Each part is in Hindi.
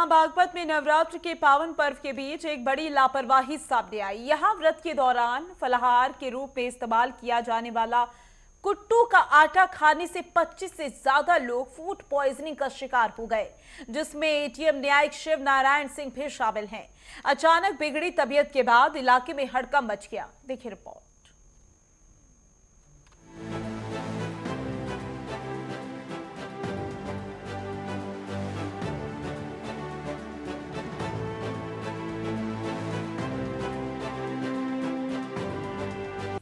जहां बागपत में नवरात्र के पावन पर्व के बीच एक बड़ी लापरवाही सामने आई। यहां व्रत के दौरान फलाहार के रूप में इस्तेमाल किया जाने वाला कुट्टू का आटा खाने से 25 से ज्यादा लोग फूड पॉइजनिंग का शिकार हो गए, जिसमें एडीएम न्यायिक शिव नारायण सिंह भी शामिल हैं। अचानक बिगड़ी तबीयत के बाद इलाके में हड़कंप मच गया। देखिए रिपोर्ट।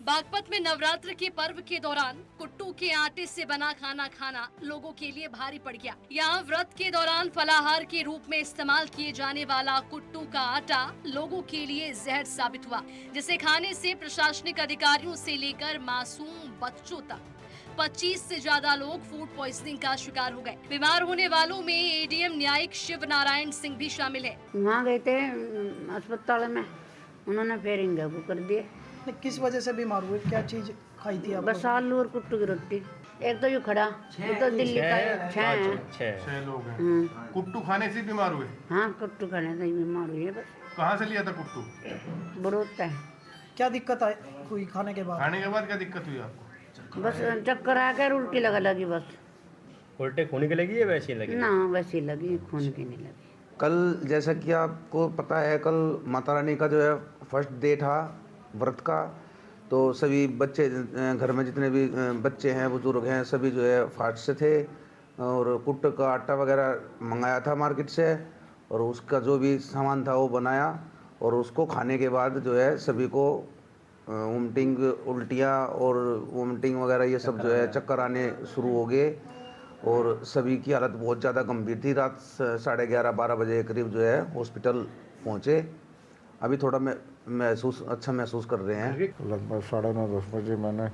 बागपत में नवरात्र के पर्व के दौरान कुट्टू के आटे से बना खाना खाना लोगों के लिए भारी पड़ गया। यहाँ व्रत के दौरान फलाहार के रूप में इस्तेमाल किए जाने वाला कुट्टू का आटा लोगों के लिए जहर साबित हुआ, जिसे खाने से प्रशासनिक अधिकारियों से लेकर मासूम बच्चों तक 25 से ज्यादा लोग फूड पॉइजनिंग का शिकार हो गए। बीमार होने वालों में एडीएम न्यायिक शिव नारायण सिंह भी शामिल है। वहाँ गए थे अस्पताल में, उन्होंने फिर इंगेबू कर दिए। किस वजह से बीमार हुए? क्या चीज खाई थी आप? बस आलू और कुट्टू की रोटी। एक तो ये खड़ा, ये तो दिल्ली का छह लोग हैं। कुट्टू खाने से बीमार हुए? हाँ, कुट्टू खाने से ही बीमार हुई है। बस कहाँ से लिया था कुट्टू? बड़ोता है। क्या दिक्कत आई हुई खाने के बाद? खाने के बाद क्या दिक्कत हुई आपको? बस चक्कर आ गया, उल्टी लगी। बस उल्टे खून की लगी है वैसी लगी? ना, वैसी लगी, खून की नहीं लगी। कल जैसा कि आपको पता है, कल माता रानी का जो है फर्स्ट डे था व्रत का, तो सभी बच्चे घर में जितने भी बच्चे हैं, बुजुर्ग हैं, सभी जो है फास्ट से थे और कुट्ट का आटा वगैरह मंगाया था मार्केट से, और उसका जो भी सामान था वो बनाया, और उसको खाने के बाद जो है सभी को वोमिटिंग, उल्टियाँ और वोमिटिंग वगैरह ये सब जो है चक्कर आने शुरू हो गए, और सभी की हालत बहुत ज़्यादा गंभीर थी। रात 11:30-12 बजे के करीब जो है हॉस्पिटल पहुँचे। अभी थोड़ा अच्छा महसूस कर रहे हैं। लगभग 9:30-10 बजे मैंने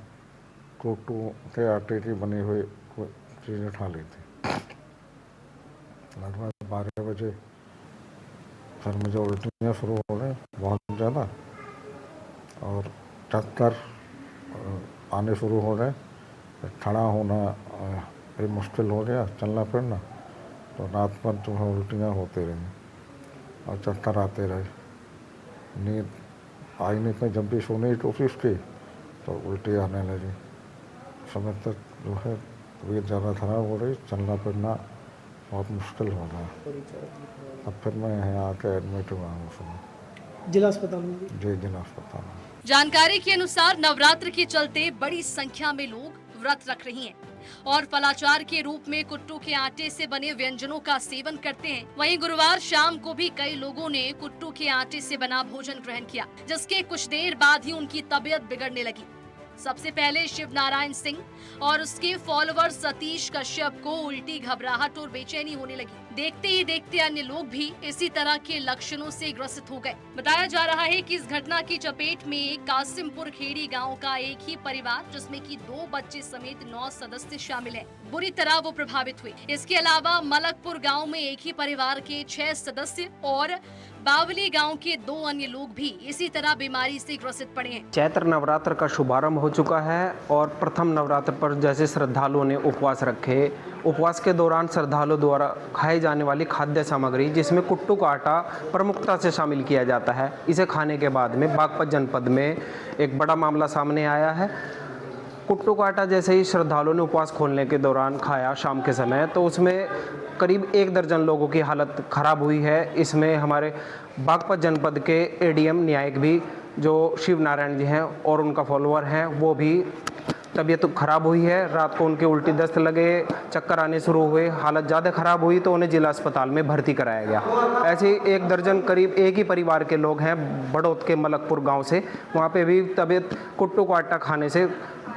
कुट्टू के आटे की बनी हुई चीज़ें खा ली थी। लगभग 12 बजे फिर मुझे उल्टियाँ शुरू हो गई बहुत ज़्यादा, और चक्कर आने शुरू हो गए। खड़ा होना भी मुश्किल हो गया, चलना फिरना। तो रात भर जो है उल्टियाँ होती रही और चक्कर आते रहे। नींद आई नहीं, पर जब भी सोने की कोशिश की तो उल्टी आने लगी। समय तक जो है तबीयत ज़्यादा खराब हो रही, चलना फिरना बहुत मुश्किल हो रहा। अब फिर मैं यहाँ आके एडमिट हुआ हूँ सुबह जिला अस्पताल में। जी, जिला अस्पताल में। जानकारी के अनुसार नवरात्र के चलते बड़ी संख्या में लोग व्रत रख रही हैं और फलाचार के रूप में कुट्टू के आटे से बने व्यंजनों का सेवन करते हैं। वहीं गुरुवार शाम को भी कई लोगों ने कुट्टू के आटे से बना भोजन ग्रहण किया, जिसके कुछ देर बाद ही उनकी तबीयत बिगड़ने लगी। सबसे पहले शिव नारायण सिंह और उसके फॉलोअर सतीश कश्यप को उल्टी, घबराहट और बेचैनी होने लगी। देखते ही देखते अन्य लोग भी इसी तरह के लक्षणों से ग्रसित हो गए। बताया जा रहा है कि इस घटना की चपेट में कासिमपुर खेड़ी गांव का एक ही परिवार, जिसमें कि 2 बच्चे समेत 9 सदस्य शामिल हैं, बुरी तरह वो प्रभावित हुए। इसके अलावा मलकपुर गांव में एक ही परिवार के 6 सदस्य और बावली गांव के 2 अन्य लोग भी इसी तरह बीमारी से ग्रसित पड़े हैं। चैत्र नवरात्र का शुभारंभ हो चुका है और प्रथम नवरात्र पर जैसे श्रद्धालुओं ने उपवास रखे, उपवास के दौरान श्रद्धालुओं द्वारा खाई जाने वाली खाद्य सामग्री, जिसमें कुट्टू का आटा प्रमुखता से शामिल किया जाता है, इसे खाने के बाद में बागपत जनपद में एक बड़ा मामला सामने आया है। कुट्टू का आटा जैसे ही श्रद्धालुओं ने उपवास खोलने के दौरान खाया शाम के समय, तो उसमें करीब 1 दर्जन लोगों की हालत खराब हुई है। इसमें हमारे बागपत जनपद के एडीएम न्यायिक भी, जो शिव नारायण जी हैं और उनका फॉलोअर हैं, वो भी तबीयत खराब हुई है। रात को उनके उल्टी दस्त लगे, चक्कर आने शुरू हुए, हालत ज़्यादा खराब हुई तो उन्हें जिला अस्पताल में भर्ती कराया गया। ऐसे 1 दर्जन करीब एक ही परिवार के लोग हैं बड़ौत के मलकपुर गांव से, वहाँ पे भी तबीयत कुट्टू का आटा खाने से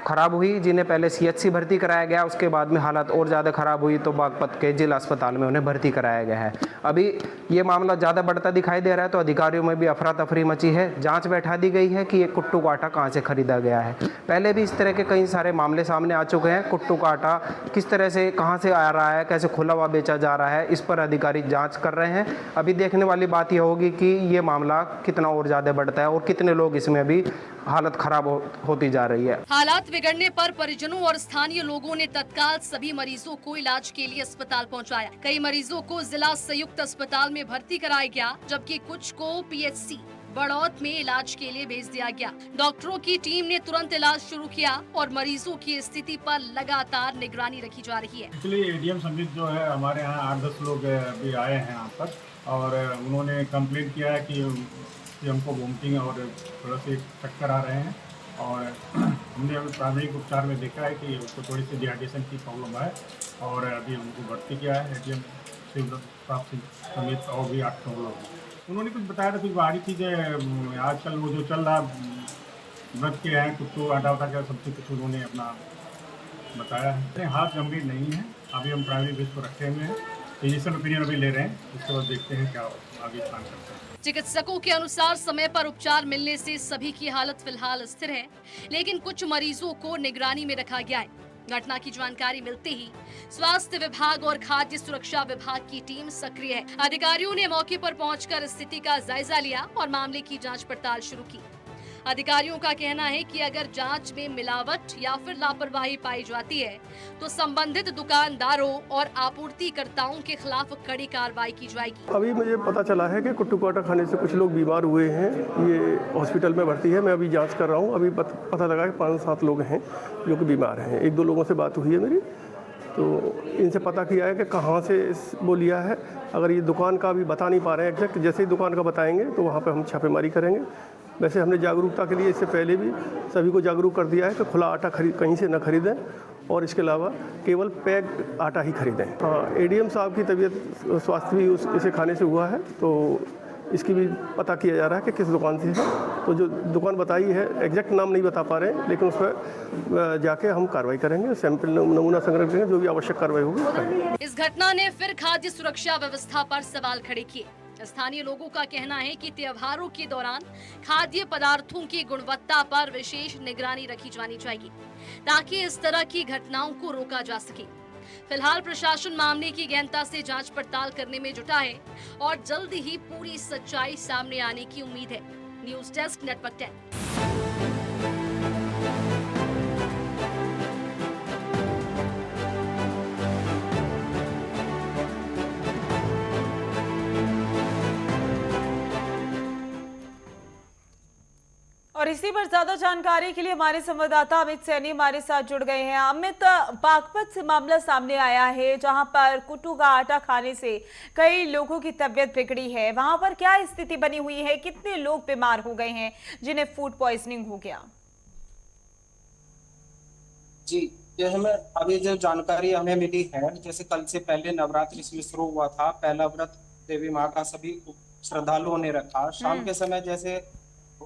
खराब हुई, जिन्हें पहले सीएचसी भर्ती कराया गया, उसके बाद में हालत और ज़्यादा खराब हुई तो बागपत के जिला अस्पताल में उन्हें भर्ती कराया गया है। अभी ये मामला ज़्यादा बढ़ता दिखाई दे रहा है तो अधिकारियों में भी अफरा तफरी मची है। जांच बैठा दी गई है कि ये कुट्टू का आटा कहाँ से खरीदा गया है। पहले भी इस तरह के कई सारे मामले सामने आ चुके हैं। कुट्टू का आटा किस तरह से, कहाँ से आ रहा है, कैसे खुला हुआ बेचा जा रहा है, इस पर अधिकारी जाँच कर रहे हैं। अभी देखने वाली बात यह होगी कि ये मामला कितना और ज़्यादा बढ़ता है और कितने लोग इसमें अभी हालत खराब होती जा रही है। हालात बिगड़ने पर परिजनों और स्थानीय लोगों ने तत्काल सभी मरीजों को इलाज के लिए अस्पताल पहुंचाया। कई मरीजों को जिला संयुक्त अस्पताल में भर्ती कराया गया, जबकि कुछ को पीएचसी बड़ौत में इलाज के लिए भेज दिया गया। डॉक्टरों की टीम ने तुरंत इलाज शुरू किया और मरीजों की स्थिति पर लगातार निगरानी रखी जा रही है। एक्चुअली एडीएम समिति जो है हमारे यहाँ 8-10 लोग भी आए हैं यहाँ पर और उन्होंने कंप्लेंट किया है कि हमको वोमिटिंग और थोड़ा से चक्कर आ रहे हैं और हमने अभी प्राथमिक उपचार में देखा है कि उसको थोड़ी सी डिहाइड्रेशन की प्रॉब्लम है और अभी उनको भर्ती किया है एडीएम समेत और भी 8-9 लोग। उन्होंने कुछ बताया था कुछ बाहरी चीज़ें आजकल वो जो चल रहा व्रत के हैं कुछ आटा वाटा का सबसे कुछ उन्होंने अपना बताया है। हाथ गंभीर नहीं है, अभी हम प्राइमरी बेस पर रखे हुए हैं, फिजिशियन ओपिनियन अभी ले रहे हैं, इसके बाद देखते हैं क्या आगे प्लान करते हैं। चिकित्सकों के अनुसार समय पर उपचार मिलने से सभी की हालत फिलहाल स्थिर है, लेकिन कुछ मरीजों को निगरानी में रखा गया है। घटना की जानकारी मिलते ही स्वास्थ्य विभाग और खाद्य सुरक्षा विभाग की टीम सक्रिय है। अधिकारियों ने मौके पर पहुंचकर स्थिति का जायजा लिया और मामले की जांच पड़ताल शुरू की। अधिकारियों का कहना है कि अगर जांच में मिलावट या फिर लापरवाही पाई जाती है तो संबंधित दुकानदारों और आपूर्तिकर्ताओं के खिलाफ कड़ी कार्रवाई की जाएगी। अभी मुझे पता चला है कि कुट्टू का आटा खाने से कुछ लोग बीमार हुए हैं, ये हॉस्पिटल में भर्ती है। मैं अभी जांच कर रहा हूँ, अभी पता लगा कि 5-7 लोग हैं जो कि बीमार हैं। 1-2 लोगों से बात हुई है मेरी, तो इनसे पता किया है कि कहाँ से वो लिया है। अगर ये दुकान का अभी बता नहीं पा रहे हैं एग्जैक्ट, जैसे ही दुकान का बताएंगे तो वहाँ पर हम छापेमारी करेंगे। वैसे हमने जागरूकता के लिए इससे पहले भी सभी को जागरूक कर दिया है कि खुला आटा कहीं से न खरीदें और इसके अलावा केवल पैक्ड आटा ही खरीदें। हाँ, एडीएम साहब की तबीयत स्वास्थ्य भी इसे खाने से हुआ है, तो इसकी भी पता किया जा रहा है कि किस दुकान से है। तो जो दुकान बताई है एग्जैक्ट नाम नहीं बता पा रहे हैं, लेकिन उस पर जाके हम कार्रवाई करेंगे, सैंपल नमूना संग्रह करेंगे, जो भी आवश्यक कार्रवाई होगी। इस घटना ने फिर खाद्य सुरक्षा व्यवस्था पर सवाल खड़े किए। स्थानीय लोगों का कहना है कि त्योहारों के दौरान खाद्य पदार्थों की गुणवत्ता पर विशेष निगरानी रखी जानी चाहिए ताकि इस तरह की घटनाओं को रोका जा सके। फिलहाल प्रशासन मामले की गहनता से जांच पड़ताल करने में जुटा है और जल्द ही पूरी सच्चाई सामने आने की उम्मीद है। News desk network 10। और इसी पर ज्यादा जानकारी के लिए हमारे संवाददाता अमित सैनी हमारे साथ जुड़ गए हैं। अमित, बागपत से मामला सामने आया है जहां पर कुट्टू का आटा खाने से कई लोगों की तबीयत बिगड़ी है। वहां पर क्या स्थिति बनी हुई है, कितने लोग बीमार हो गए हैं जिन्हें फूड पॉइजनिंग हो गया? जी, जैसे हमें अभी जो जानकारी हमें मिली है, जैसे कल से पहले नवरात्रि इसमें शुरू हुआ था। पहला व्रत देवी माँ का सभी श्रद्धालुओं ने रखा। शाम के समय जैसे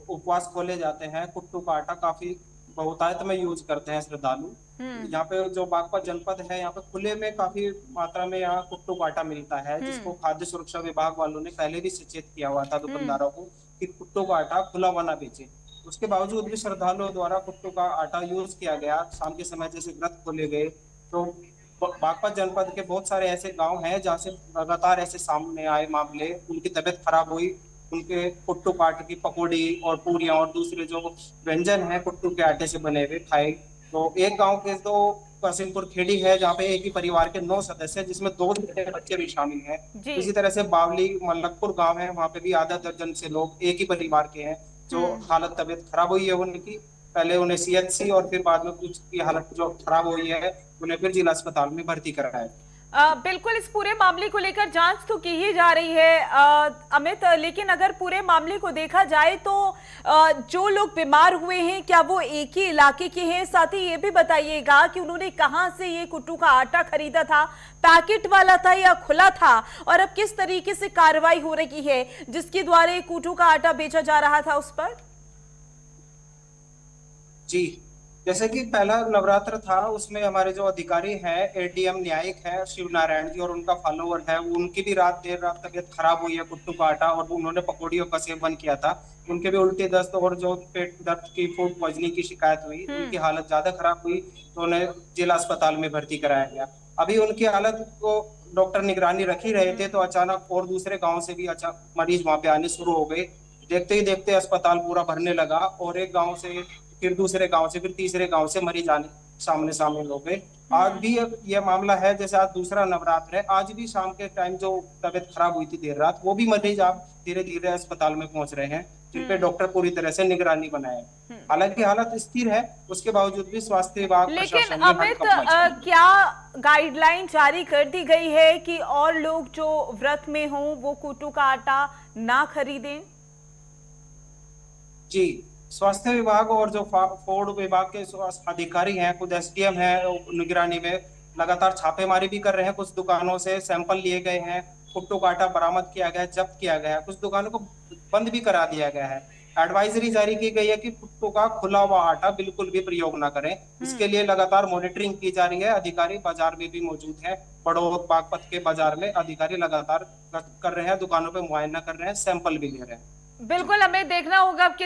उपवास खोले जाते हैं, कुट्टू का आटा काफी बहुतायत में यूज करते हैं श्रद्धालु। यहाँ पे जो बागपत जनपद है, यहाँ पे खुले में काफी मात्रा में यहाँ कुट्टू का आटा मिलता है, जिसको खाद्य सुरक्षा विभाग वालों ने पहले भी सचेत किया हुआ था दुकानदारों को कि कुट्टू का आटा खुला हुआ ना बेचे। उसके बावजूद भी श्रद्धालुओं द्वारा कुट्टू का आटा यूज किया गया। शाम के समय जैसे व्रत खोले गए तो बागपत जनपद के बहुत सारे ऐसे गाँव हैं जहाँ से लगातार ऐसे सामने आए मामले, उनकी तबीयत खराब हुई, उनके कुट्टू के आटे की पकौड़ी और पूरियां और दूसरे जो व्यंजन है कुट्टू के आटे से बने हुए खाए। तो एक गांव के तो कासिमपुर खेड़ी है जहाँ पे एक ही परिवार के 9 सदस्य हैं, जिसमें 2 छोटे बच्चे भी शामिल हैं। इसी तरह से बावली मल्लकपुर गांव है, वहाँ पे भी आधा दर्जन से लोग एक ही परिवार के हैं जो हालत तबीयत खराब हुई है उनकी। पहले उन्हें सीएचसी और फिर बाद में कुछ की हालत जो खराब हुई है उन्हें फिर जिला अस्पताल में भर्ती कराया। बिल्कुल, इस पूरे मामले को लेकर जांच तो की ही जा रही है अमित, लेकिन अगर पूरे मामले को देखा जाए तो जो लोग बीमार हुए हैं क्या वो एक ही इलाके के हैं? साथ ही ये भी बताइएगा कि उन्होंने कहां से ये कुट्टू का आटा खरीदा था, पैकेट वाला था या खुला था, और अब किस तरीके से कार्रवाई हो रही है जिसके द्वारा कुट्टू का आटा बेचा जा रहा था उस पर? जी, जैसे कि पहला नवरात्र था, उसमें हमारे जो अधिकारी हैं, एडीएम न्यायिक है शिव नारायण जी और उनका फॉलोअर है, उनकी भी देर रात तबीयत खराब हुई है कुट्टू का आटा और उन्होंने पकौड़ियों का सेवन किया था। उनके भी उल्टी दस्त और जो पेट दर्द की फूड पॉइजनिंग की शिकायत हुई, उनकी हालत ज्यादा खराब हुई तो उन्हें जिला अस्पताल में भर्ती कराया गया। अभी उनकी हालत को डॉक्टर निगरानी रख ही रहे थे तो अचानक और दूसरे गाँव से भी मरीज वहाँ पे आने शुरू हो गए। देखते ही देखते अस्पताल पूरा भरने लगा और एक गांव से फिर दूसरे गांव से फिर तीसरे गांव से मरीज आने सामने शामिल हो गए। आज भी ये मामला है, जैसे आज दूसरा नवरात्र है, आज भी शाम के टाइम जो तबीयत खराब हुई थी देर रात, वो भी मरीज आप धीरे धीरे अस्पताल में पहुंच रहे हैं, जिन पे डॉक्टर पूरी तरह से निगरानी बनाए। हालांकि हालत स्थिर है, उसके बावजूद भी स्वास्थ्य विभाग लेकिन अमित क्या गाइडलाइन जारी कर दी गई है कि और लोग जो व्रत में हों वो कुट्टू का आटा ना खरीदें? जी, स्वास्थ्य विभाग और जो फूड विभाग के अधिकारी हैं, खुद एसडीएम है, निगरानी में लगातार छापेमारी भी कर रहे हैं। कुछ दुकानों से सैंपल लिए गए हैं, कुट्टू का आटा बरामद किया गया है, जब्त किया गया है, कुछ दुकानों को बंद भी करा दिया गया है। एडवाइजरी जारी की गई है कि कुट्टू का खुला हुआ आटा बिल्कुल भी प्रयोग ना करें। इसके लिए लगातार मॉनिटरिंग की जा रही है। अधिकारी बाजार में भी मौजूद हैं, बड़ौद बागपत के बाजार में अधिकारी लगातार कर रहे हैं, दुकानों पे मुआयना कर रहे हैं, सैंपल भी ले रहे हैं। बिल्कुल, हमें देखना होगा